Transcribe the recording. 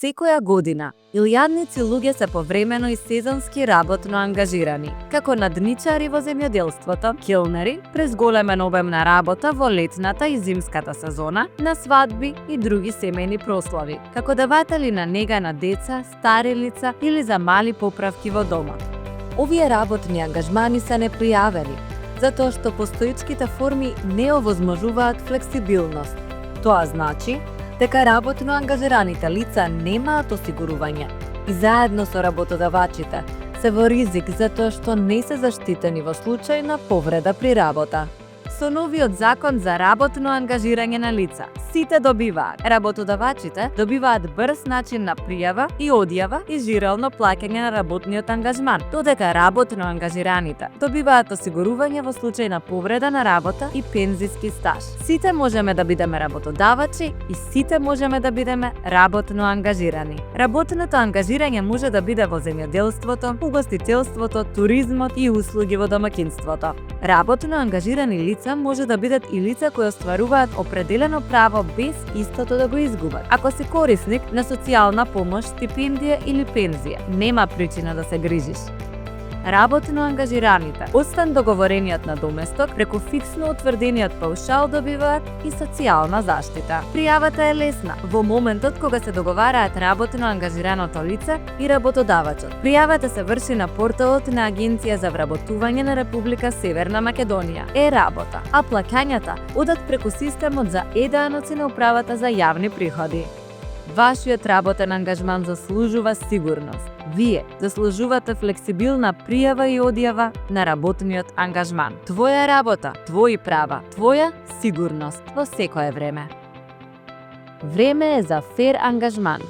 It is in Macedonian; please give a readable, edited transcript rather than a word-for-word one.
Секоја година, илјадници луѓе се повремено и сезонски работно ангажирани, како надничари во земјоделството, келнери, през големен обем на работа во летната и зимската сезона, на свадби и други семејни прослави, како даватели на нега на деца, стари лица или за мали поправки во домот. Овие работни ангажмани се непријавени, затоа што постојачките форми не овозможуваат флексибилност. Тоа значи дека работно ангажираните лица немаат осигурување и заедно со работодавачите се во ризик затоа што не се заштитени во случај на повреда при работа. Со новиот закон за работно ангажирање на лица, сите добиваат. Работодавачите добиваат брз начин на пријава и одјава и жирално плаќање на работниот ангажман, додека работно ангажираните добиваат осигурување во случај на повреда на работа и пензиски стаж. Сите можеме да бидеме работодавачи и сите можеме да бидеме работно ангажирани. Работното ангажирање може да биде во земјоделството, угостителството, туризмот и услуги во домаќинството. Работно ангажирани лица може да бидат и лица кои остваруваат определено право без истото да го изгубат. Ако си корисник на социјална помош, стипендија или пензија, нема причина да се грижиш. Работно ангажираните, освен договорениот надоместок, преку фиксно утврдениот паушал добиваат и социјална заштита. Пријавата е лесна во моментот кога се договараат работно ангажираното лице и работодавачот. Пријавата се врши на порталот на Агенција за вработување на Република Северна Македонија, Работа, а плаќањата одат преку системот за ЕДАНОЦи на Управата за јавни приходи. Вашиот работен ангажман заслужува сигурност. Вие заслужувате флексибилна пријава и одјава на работниот ангажман. Твоја работа, твои права, твоја сигурност во секое време. Време е за фер ангажман.